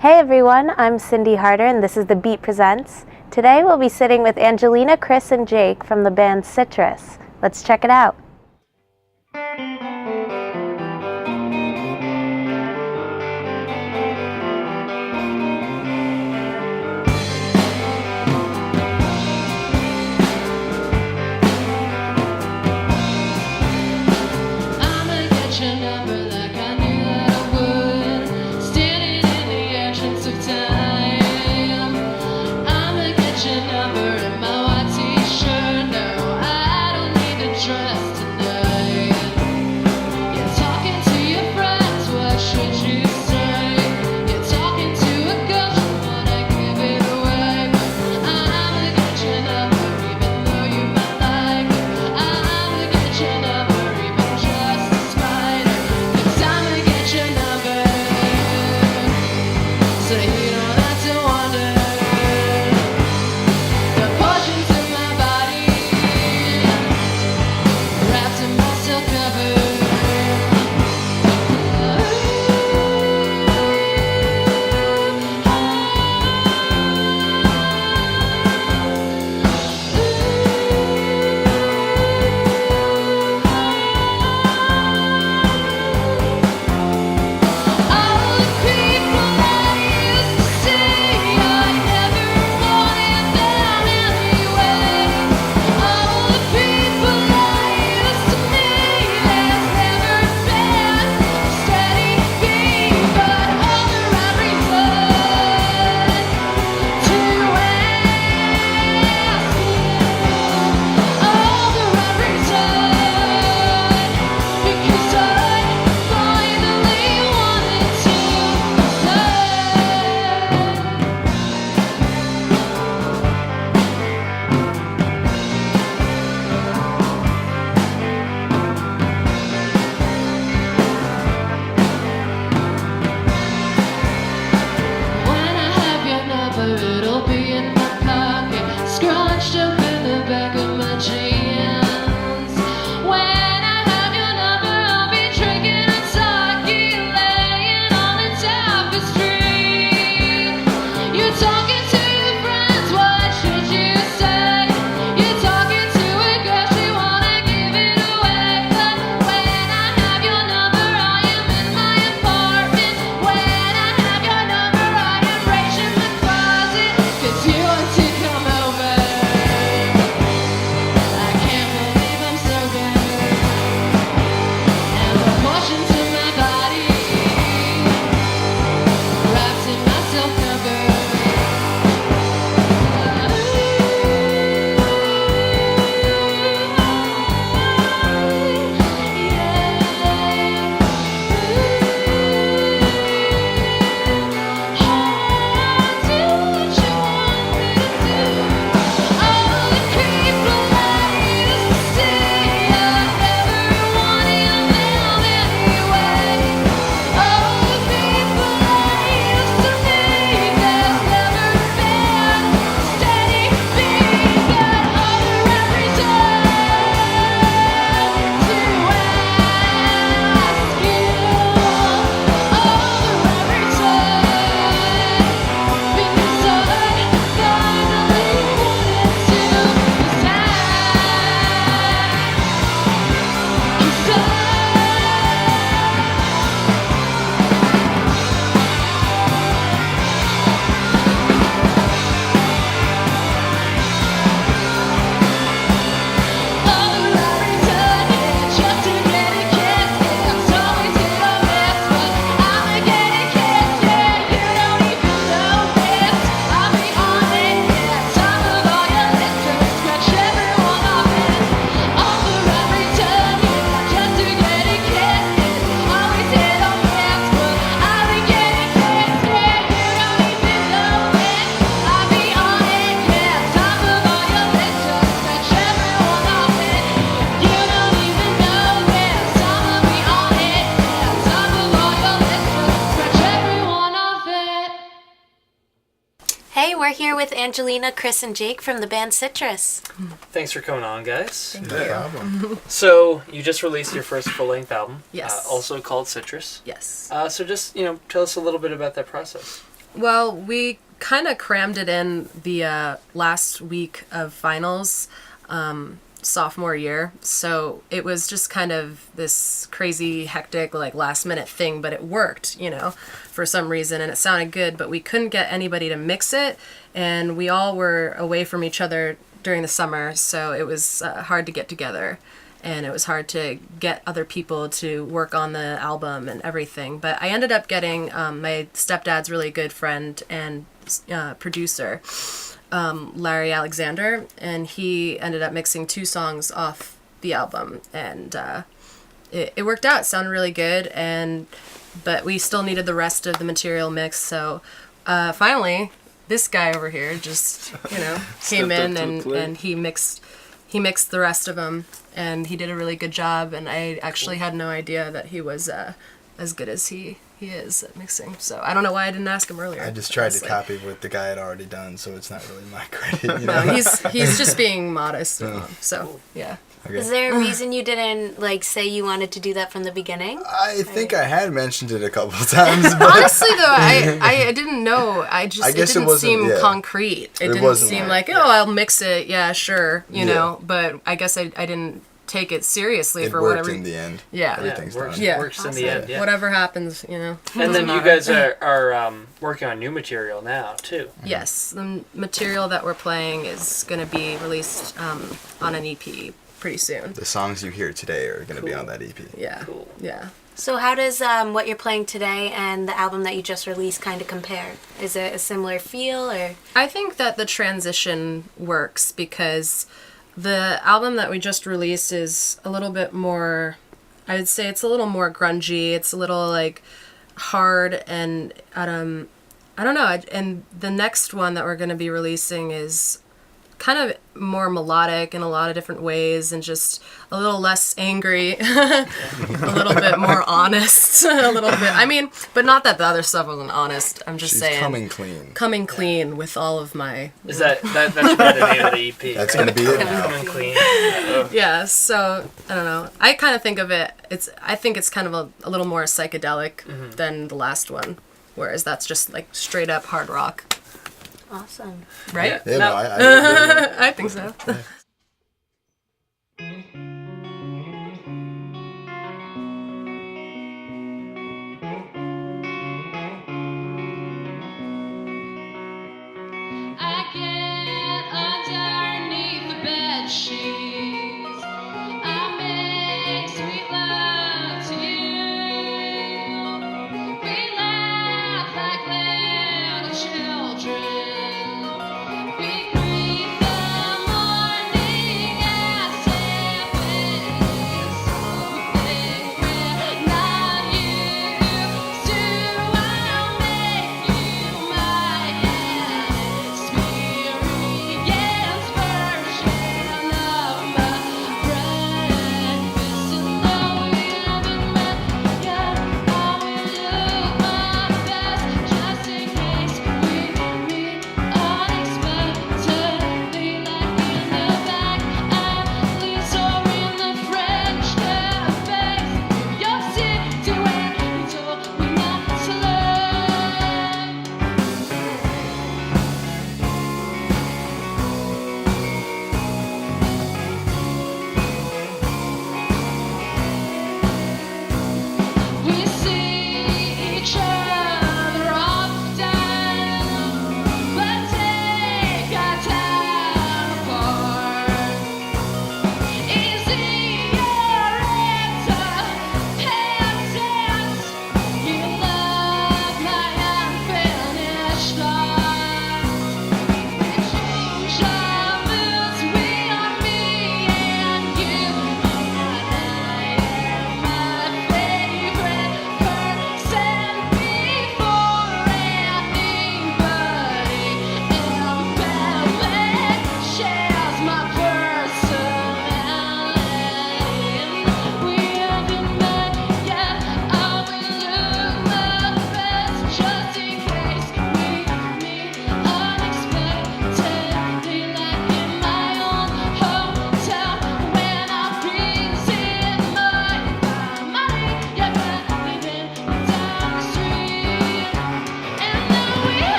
Hey everyone, I'm Cyndi Harder and this is The Beat Presents. Today we'll be sitting with Angelina, Chris, and Jake from the band Citris. Let's check it out. Hey, we're here with Angelina, Chris, and Jake from the band Citris. Thanks for coming on, guys. Thank you. So, you just released your first full-length album. Yes. Also called Citris. Yes. So just, tell us a little bit about that process. Well, we kind of crammed it in the last week of finals, sophomore year. So it was just kind of this crazy, hectic, like last minute thing, but it worked, for some reason, and it sounded good, but we couldn't get anybody to mix it, and we all were away from each other during the summer, so it was hard to get together. And it was hard to get other people to work on the album and everything. But I ended up getting my stepdad's really good friend and producer, Larry Alexander, and he ended up mixing 2 songs off the album. And it worked out. It sounded really good. But we still needed the rest of the material mixed. So finally, this guy over here just, came in and he mixed the rest of them. And he did a really good job, and I actually had no idea that he was as good as he is at mixing. So I don't know why I didn't ask him earlier. I just tried to copy what the guy had already done, so it's not really my credit. No, he's just being modest. So yeah. Okay. Is there a reason you didn't say you wanted to do that from the beginning? I think I had mentioned it a couple of times. But honestly, though, I didn't know. It didn't seem concrete. It didn't seem like, I'll mix it. Yeah, sure. You know. But I guess I didn't take it seriously for whatever. It worked in the end. Yeah. Everything's done. Works awesome. In the end. Yeah. Whatever happens, And then you guys are working on new material now too. Yes, the material that we're playing is going to be released on an EP pretty soon. The songs you hear today are going to be on that EP. Yeah. Cool. Yeah. So how does what you're playing today and the album that you just released kind of compare? Is it a similar feel or? I think that the transition works because the album that we just released is a little bit more, I would say it's a little more grungy. It's a little hard and I don't know. And the next one that we're going to be releasing is kind of more melodic in a lot of different ways and just a little less angry, a little bit more honest, a little bit. I mean, but not that the other stuff wasn't honest. I'm just saying. Coming clean with all of my. Is that should be the name of the EP? That's going to be it now. Coming clean. Yeah. So I don't know. I kind of think of it. I think it's kind of a little more psychedelic than the last one, whereas that's just straight up hard rock. Awesome. Right? Yeah, no, I I think so. I get underneath the bed sheets. I make sweet love to you. We laugh like little children. We greet the morning.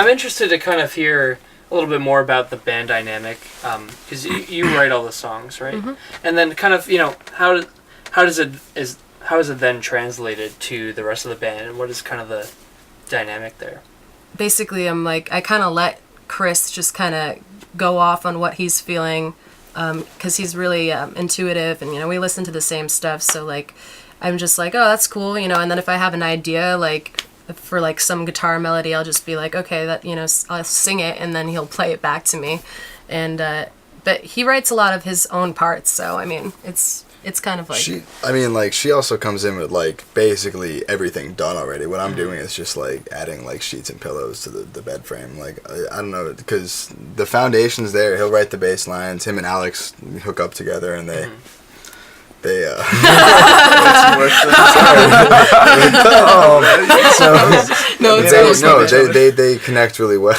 I'm interested to kind of hear a little bit more about the band dynamic, because you write all the songs, right? Mm-hmm. And then kind of, how is it then translated to the rest of the band, and what is kind of the dynamic there? Basically, I kind of let Chris just kind of go off on what he's feeling, because he's really intuitive, and we listen to the same stuff. So like, I'm just like, oh, that's cool, and then if I have an idea like for like some guitar melody, I'll just be like, okay, that I'll sing it, and then he'll play it back to me, and but he writes a lot of his own parts, so I mean, it's kind of like she also comes in with like basically everything done already. What I'm doing is just like adding like sheets and pillows to the bed frame. Like I don't know, because the foundation's there. He'll write the bass lines. Him and Alex hook up together, and they they connect really well.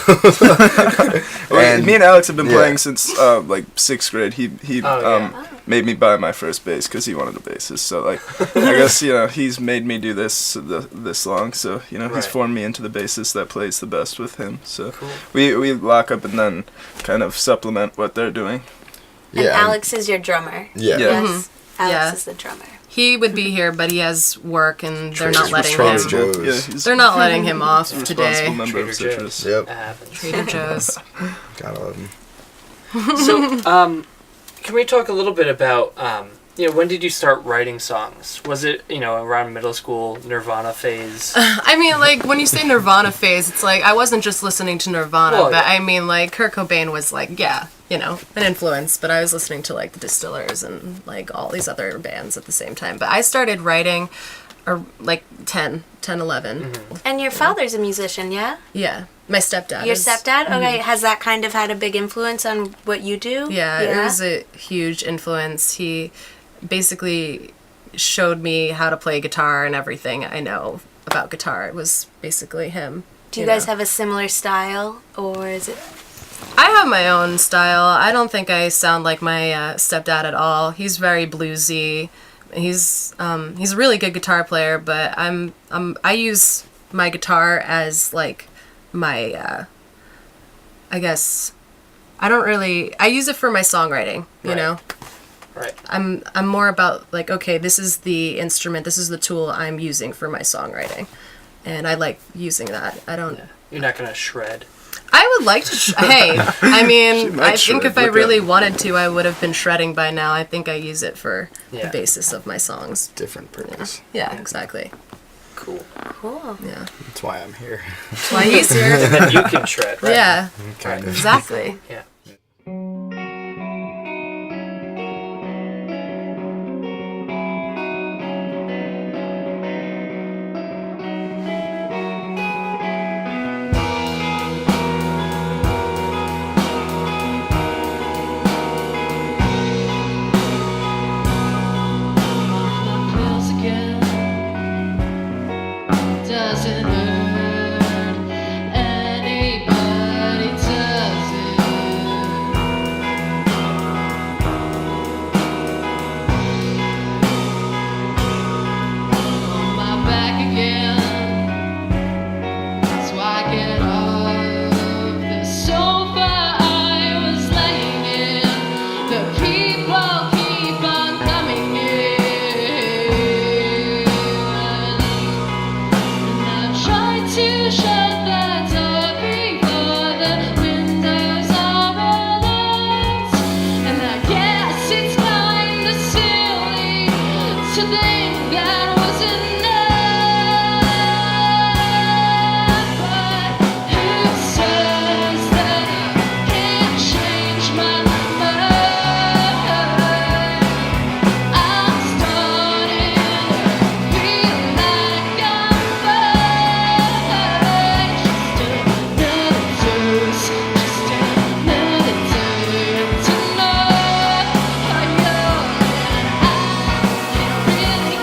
And me and Alex have been playing since like 6th grade. He made me buy my first bass because he wanted a bassist. So like, I guess he's made me do this long. So he's formed me into the bassist that plays the best with him. So cool. we lock up and then kind of supplement what they're doing. And Alex is your drummer. Yeah. Yes. Mm-hmm. Alex is the drummer. He would be here, but he has work, and they're not letting him. Joe's. They're not letting him off today. Responsible member of Citris. Yep. Trader Joe's. Gotta love him. So, can we talk a little bit about, when did you start writing songs? Was it, around middle school, Nirvana phase? I mean, like, when you say Nirvana phase, it's like, I wasn't just listening to Nirvana, but I mean, like, Kurt Cobain was like, an influence, but I was listening to, like, the Distillers and, like, all these other bands at the same time. But I started writing, like, 10, 11. Mm-hmm. And your father's a musician, yeah? Yeah. My stepdad. Your stepdad? Okay. Has that kind of had a big influence on what you do? Yeah, it was a huge influence. He basically showed me how to play guitar, and everything I know about guitar. It was basically him. Do you guys have a similar style, or is it... I have my own style. I don't think I sound like my stepdad at all. He's very bluesy. He's a really good guitar player, but I use my guitar as like my I guess I use it for my songwriting, you know. Right. I'm more about like, okay, this is the instrument, this is the tool I'm using for my songwriting, and I like using that. I don't. Yeah. You're not gonna shred. I would like to. Hey, I mean, I think shred. if I Look really at- wanted to, I would have been shredding by now. I think I use it for Yeah. the basis of my songs. Different purpose. Yeah, exactly. Cool. Cool. Yeah, That's why I'm here. that's why he's here. And then you can shred, right? Yeah, Kind of. exactly. Yeah. Pills again doesn't hurt anybody, does it? On my back again, so I get off the sofa I was laying in. The people keep on coming in, and I try to shut the door before the windows are locked. And I guess it's kinda silly to think that was enough. But who says that I can't change my mind? I'm starting to feel like I'm fine. Just another dose, just another day to know how you're, and I can't really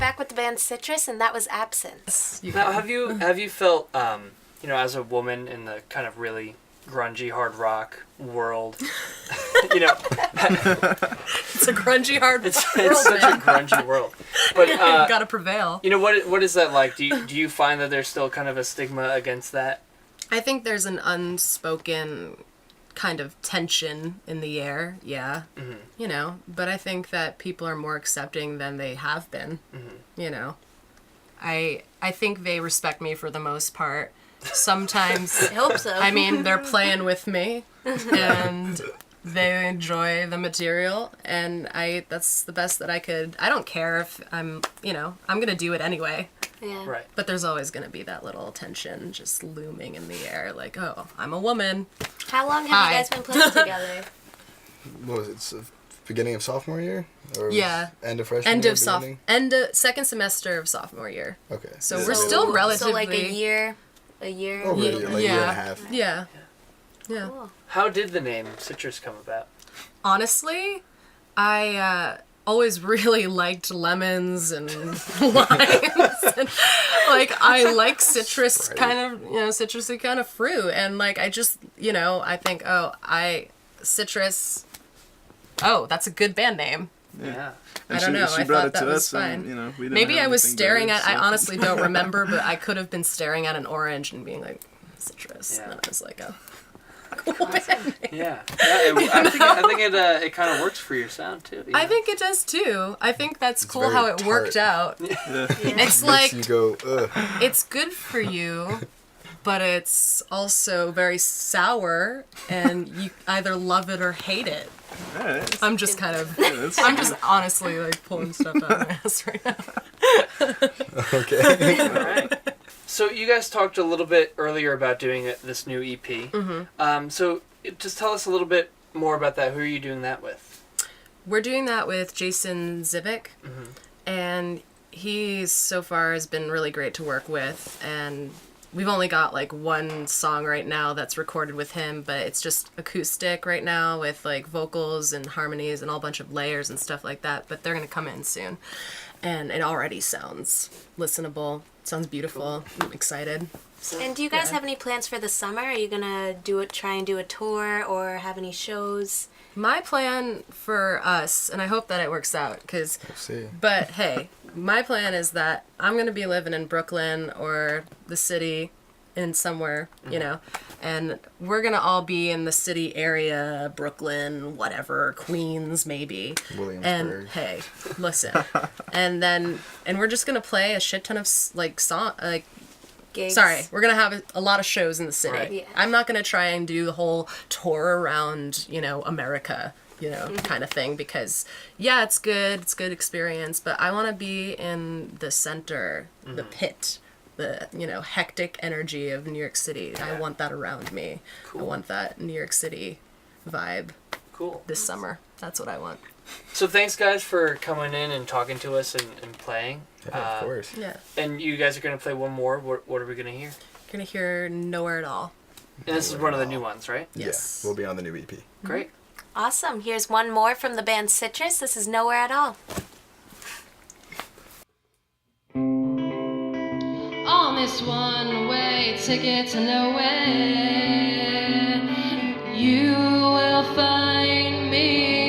back with the band Citris, and that was Absence. Now, have you felt, as a woman in the kind of really grungy hard rock world, It's a grungy hard it's world, such man. a grungy world. But Gotta prevail. what is that like? Do you find that there's still kind of a stigma against that? I think there's an unspoken kind of tension in the air, yeah. Mm-hmm. But I think that people are more accepting than they have been. I think they respect me for the most part. Sometimes I hope so. I mean, they're playing with me and they enjoy the material, and that's the best that I could. I don't care if I'm going to do it anyway. Yeah. Right. But there's always going to be that little tension just looming in the air, like, oh, I'm a woman. How long have Hi. you guys been playing together? What was it? Beginning of sophomore year? Or was Yeah. End of freshman End year? of second semester of sophomore year. Okay. So we're still relatively. So like a year. Over a year, Yeah. like year and a half. Yeah. Yeah. Cool. How did the name Citris come about? Honestly, I always really liked lemons and limes. And, I like citrus kind of, citrusy kind of fruit. And, I just, I think, Citrus, that's a good band name. Yeah. I don't know. She I brought thought it that to was us, fine. and we didn't Maybe have I was anything staring better, at, I so- honestly don't remember, but I could have been staring at an orange and being like, citrus. Yeah. And then I was like, oh, cool band name. Yeah. I think it kind of works for your sound too. I think it does too. I think that's cool very how it worked out. It's like, You go, ugh. it's good for you, but it's also very sour, and you either love it or hate it. Alright. I'm just kind of, That's- I'm just honestly pulling stuff out of my ass right now. Okay. All right. So you guys talked a little bit earlier about doing this new EP. Mm-hmm. So just tell us a little bit more about that. Who are you doing that with? We're doing that with Jason Zivic, and he so far has been really great to work with, and we've only got one song right now that's recorded with him, but it's just acoustic right now with vocals and harmonies and all bunch of layers and stuff like that, but they're going to come in soon. And it already sounds listenable. Sounds beautiful. I'm excited. And do you guys have any plans for the summer? Are you gonna try and do a tour or have any shows? My plan for us, and I hope that it works out, because See. but hey, my plan is that I'm going to be living in Brooklyn or the city in somewhere, and we're going to all be in the city area, Brooklyn, whatever, Queens maybe. Williamsburg. And hey, listen. and we're just going to play a shit ton of Gigs? Sorry, we're going to have a lot of shows in the city. Right. Yeah. I'm not going to try and do the whole tour around, America, kind of thing, because it's good experience, but I want to be in the center, the pit, the, hectic energy of New York City. I want that around me. Cool. I want that New York City vibe Cool. this summer. That's what I want. So thanks, guys, for coming in and talking to us and playing. Yeah, of course. Yeah. And you guys are going to play one more. What are we going to hear? You're going to hear Nowhere at All. And this is one of the new ones, right? Yes. Yeah, we'll be on the new EP. Great. Awesome. Here's one more from the band Citris. This is Nowhere at All. On this one-way ticket to nowhere, you will find me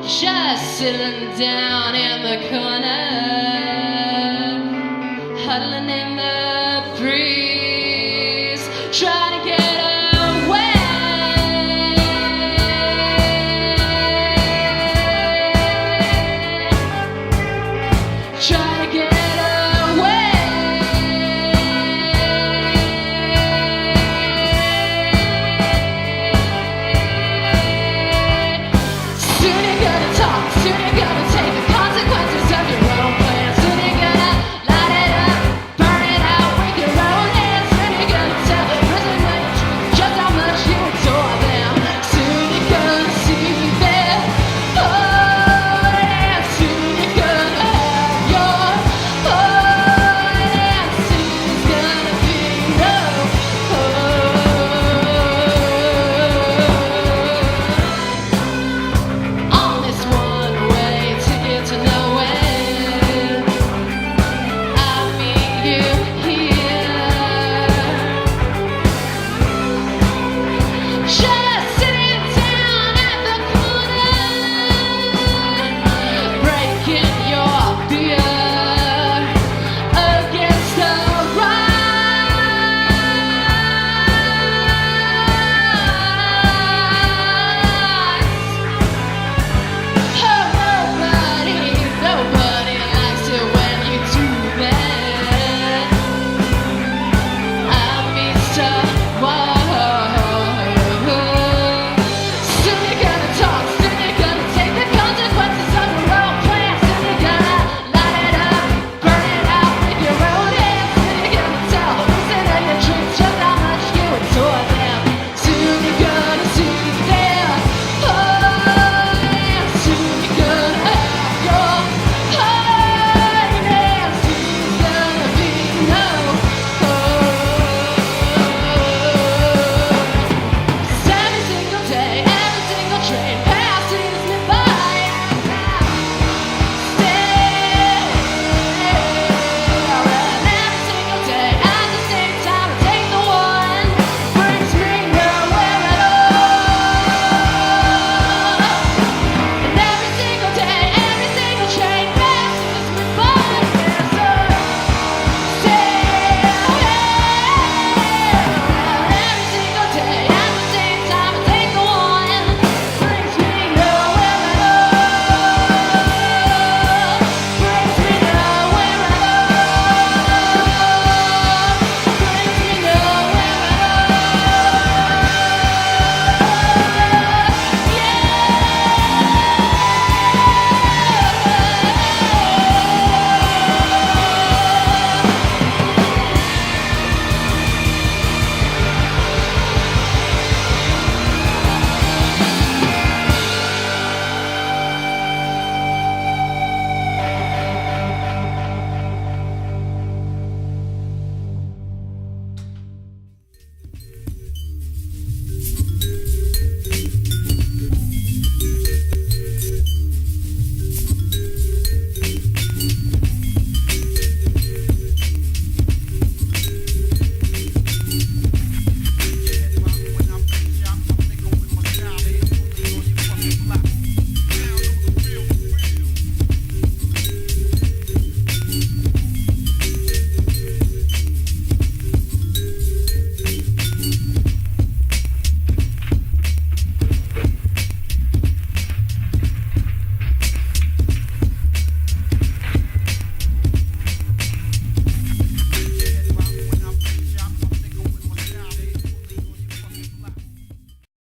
just sitting down in the corner.